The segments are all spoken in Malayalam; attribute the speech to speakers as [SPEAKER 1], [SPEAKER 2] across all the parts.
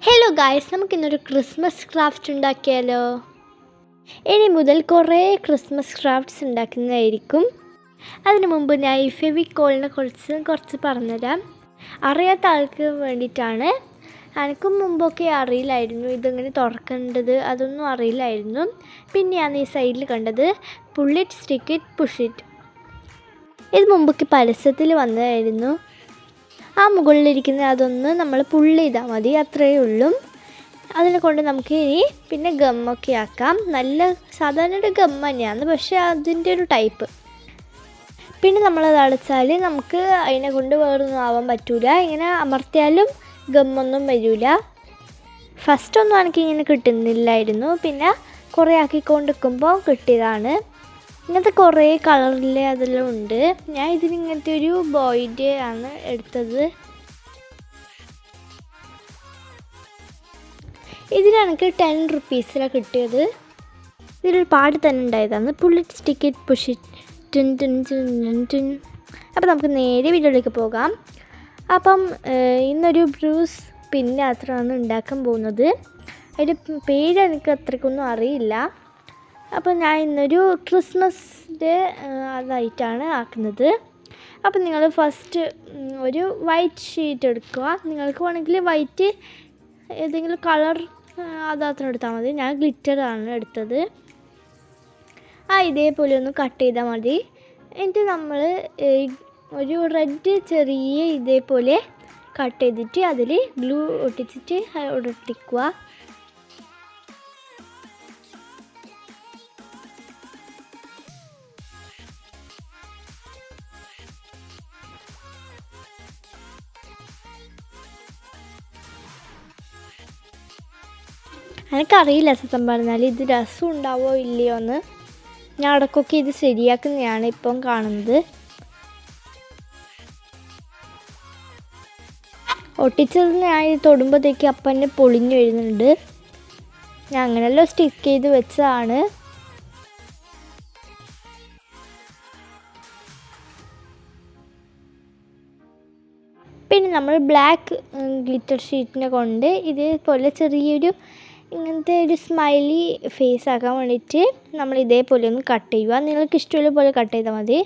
[SPEAKER 1] ഹലോ ഗായ്സ്, നമുക്കിന്നൊരു ക്രിസ്മസ് ക്രാഫ്റ്റ് ഉണ്ടാക്കിയാലോ? ഇനി മുതൽ കുറേ ക്രിസ്മസ് ക്രാഫ്റ്റ്സ് ഉണ്ടാക്കുന്നതായിരിക്കും. അതിനു മുമ്പ് ഞാൻ ഈ ഫെവിക്കോളിനെ കുറച്ച് പറഞ്ഞുതരാം. അറിയാത്ത ആൾക്ക് വേണ്ടിയിട്ടാണ്. എനിക്കും മുമ്പൊക്കെ അറിയില്ലായിരുന്നു ഇതിങ്ങനെ തുറക്കേണ്ടത്, അതൊന്നും അറിയില്ലായിരുന്നു. പിന്നെയാണ് ഈ സൈഡിൽ കണ്ടത് pull it, stick it, push it. ഇത് മുമ്പൊക്കെ പരസ്യത്തിൽ വന്നതായിരുന്നു. ആ മുകളിലിരിക്കുന്ന അതൊന്ന് നമ്മൾ പുള്ള് ചെയ്താൽ മതി, അത്രയേ ഉള്ളൂ. അതിനെ കൊണ്ട് നമുക്ക് ഇനി പിന്നെ ഗമ്മൊക്കെ ആക്കാം. നല്ല സാധാരണ ഒരു ഗം തന്നെയാണ്, പക്ഷേ അതിൻ്റെ ഒരു ടൈപ്പ്. പിന്നെ നമ്മളത് അടച്ചാൽ നമുക്ക് അതിനെ കൊണ്ട് വേറൊന്നും ആവാൻ പറ്റില്ല. ഇങ്ങനെ അമർത്തിയാലും ഗമ്മൊന്നും വരില്ല. ഫസ്റ്റൊന്നും എനിക്കിങ്ങനെ കിട്ടുന്നില്ലായിരുന്നു, പിന്നെ കുറേ ആക്കിക്കൊണ്ടിരിക്കുമ്പോൾ കിട്ടിയതാണ്. ഇങ്ങനത്തെ കുറേ കളറിൽ അതെല്ലാം ഉണ്ട്. ഞാൻ ഇതിനിങ്ങനത്തെ ഒരു ബോയിൻ്റെ ആണ് എടുത്തത്. ഇതിനെനിക്ക് 10 റുപ്പീസിലാണ് കിട്ടിയത്. ഇതിലൊരു പാട്ട് തന്നെ ഉണ്ടായതാണ്, pull it, stick it, push it, ടുൻ ടുൻ ടുൻ ടുൻ ടുൻ. അപ്പോൾ നമുക്ക് നേരെ വീഡിയോയിലേക്ക് പോകാം. അപ്പം ഇന്നൊരു ബ്രൂസ് പിന്നെ അത്രയാണ് ഉണ്ടാക്കാൻ പോകുന്നത്. അതിൻ്റെ പേര് എനിക്ക് അത്രയ്ക്കൊന്നും അറിയില്ല. അപ്പോൾ ഞാൻ ഇന്നൊരു ക്രിസ്മസിൻ്റെ അതായിട്ടാണ് ആക്കുന്നത്. അപ്പം നിങ്ങൾ ഫസ്റ്റ് ഒരു വൈറ്റ് ഷീറ്റ് എടുക്കുക. നിങ്ങൾക്ക് വേണമെങ്കിൽ വൈറ്റ് ഏതെങ്കിലും കളർ അതാത്രം എടുത്താൽ മതി. ഞാൻ ഗ്ലിറ്ററാണ് എടുത്തത്. ഇതേപോലെ ഒന്ന് കട്ട് ചെയ്താൽ മതി. എന്നിട്ട് നമ്മൾ ഒരു റെഡ് ചെറിയ ഇതേപോലെ കട്ട് ചെയ്തിട്ട് അതിൽ ഗ്ലൂ ഒട്ടിച്ചിട്ട് ഒട്ടിക്കുക. എനിക്കറിയില്ല സത്യം പറഞ്ഞാൽ ഇത് രസം ഉണ്ടാവോ ഇല്ലയോ എന്ന്. ഞാൻ ഇടയ്ക്കൊക്കെ ഇത് ശരിയാക്കുന്നതാണ് ഇപ്പം കാണുന്നത്. ഒട്ടിച്ചത് ഞാൻ ഇത് തൊടുമ്പോഴത്തേക്ക് അപ്പം തന്നെ പൊളിഞ്ഞു വരുന്നുണ്ട്. ഞാൻ അങ്ങനെയല്ലോ സ്റ്റിക്ക് ചെയ്ത് വെച്ചതാണ്. പിന്നെ നമ്മൾ ബ്ലാക്ക് ഗ്ലിറ്റർ ഷീറ്റിനെ കൊണ്ട് ഇതേപോലെ ചെറിയൊരു ഇങ്ങനത്തെ ഒരു സ്മൈലി ഫേസ് ആക്കാൻ വേണ്ടിയിട്ട് നമ്മൾ ഇതേപോലെ ഒന്ന് കട്ട് ചെയ്യുക. നിങ്ങൾക്ക് ഇഷ്ടമുള്ള പോലെ കട്ട് ചെയ്താൽ മതി.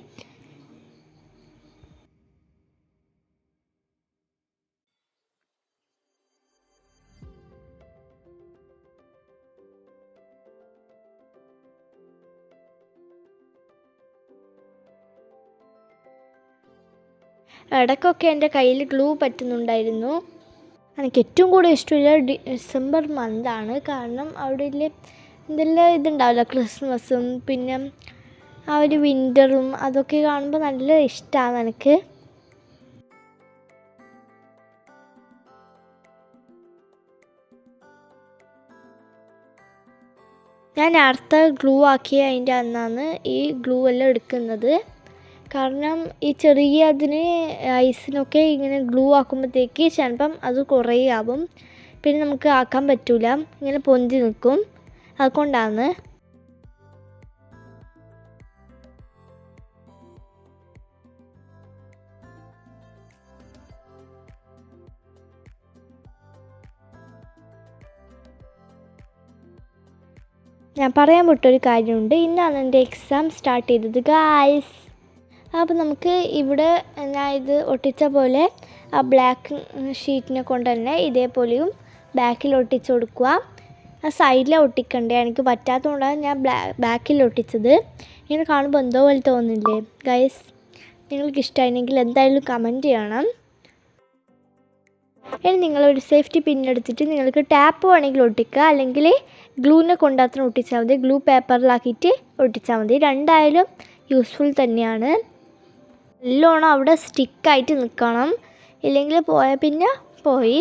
[SPEAKER 1] ഇടയ്ക്കൊക്കെ എൻ്റെ കയ്യിൽ ഗ്ലൂ പറ്റുന്നുണ്ടായിരുന്നു. എനിക്ക് ഏറ്റവും കൂടുതൽ ഇഷ്ടമുള്ള ഡിസംബർ മന്താണ്. കാരണം അവിടെ എന്തെല്ലാം ഇതുണ്ടാവില്ല, ക്രിസ്മസും പിന്നെ ആ ഒരു വിൻ്ററും അതൊക്കെ കാണുമ്പോൾ നല്ല ഇഷ്ടമാണ് എനിക്ക്. ഞാൻ നേരത്തെ ഗ്ലൂ ആക്കിയ അതിൻ്റെ അന്നാണ് ഈ ഗ്ലൂ എല്ലാം എടുക്കുന്നത്. കാരണം ഈ ചെറിയ അതിന് ഐസിനൊക്കെ ഇങ്ങനെ ഗ്ലൂ ആക്കുമ്പോഴത്തേക്ക് ചിലപ്പം അത് കുറേ ആവും. പിന്നെ നമുക്ക് ആക്കാൻ പറ്റില്ല, ഇങ്ങനെ പൊന്തി നിൽക്കും. അതുകൊണ്ടാണ്. ഞാൻ പറയാൻ വിട്ടൊരു കാര്യമുണ്ട്. ഇന്നാണ് എൻ്റെ എക്സാം സ്റ്റാർട്ട് ചെയ്തത് ഗായ്സ്. അപ്പോൾ നമുക്ക് ഇവിടെ ഞാൻ ഇത് ഒട്ടിച്ച പോലെ ആ ബ്ലാക്ക് ഷീറ്റിനെ കൊണ്ട് തന്നെ ഇതേപോലെയും ബാക്കിൽ ഒട്ടിച്ച് കൊടുക്കുക. ആ സൈഡിലാണ് ഒട്ടിക്കണ്ടേ, എനിക്ക് പറ്റാത്തതുകൊണ്ടാണ് ഞാൻ ബാക്കിൽ ഒട്ടിച്ചത്. ഇങ്ങനെ കാണുമ്പോൾ എന്തോ പോലെ തോന്നില്ലേ ഗൈസ്? നിങ്ങൾക്ക് ഇഷ്ടമായിരുന്നെങ്കിൽ എന്തായാലും കമൻറ്റ് ചെയ്യണം. ഇനി നിങ്ങളൊരു സേഫ്റ്റി പിന്നെടുത്തിട്ട് നിങ്ങൾക്ക് ടാപ്പ് വേണമെങ്കിൽ ഒട്ടിക്കുക, അല്ലെങ്കിൽ ഗ്ലൂവിനെ കൊണ്ടാത്രം ഒട്ടിച്ചാൽ മതി. ഗ്ലൂ പേപ്പറിലാക്കിയിട്ട് ഒട്ടിച്ചാൽ മതി. രണ്ടായാലും യൂസ്ഫുൾ തന്നെയാണ്. നല്ലോണം അവിടെ സ്റ്റിക്കായിട്ട് നിൽക്കണം, ഇല്ലെങ്കിൽ പോയാൽ പിന്നെ പോയി.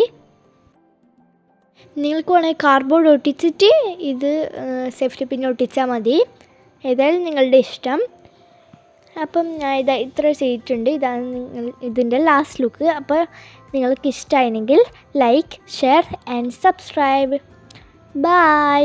[SPEAKER 1] നിങ്ങൾക്ക് വേണമെങ്കിൽ കാർഡ്ബോർഡ് ഒട്ടിച്ചിട്ട് ഇത് സേഫ്റ്റി പിന്നെ ഒട്ടിച്ചാൽ മതി. ഏതായാലും നിങ്ങളുടെ ഇഷ്ടം. അപ്പം ഞാൻ ഇത്ര ചെയ്തിട്ടുണ്ട്. ഇതാണ് ഇതിൻ്റെ ലാസ്റ്റ് ലുക്ക്. അപ്പോൾ നിങ്ങൾക്ക് ഇഷ്ടമായെങ്കിൽ like, share and subscribe. By.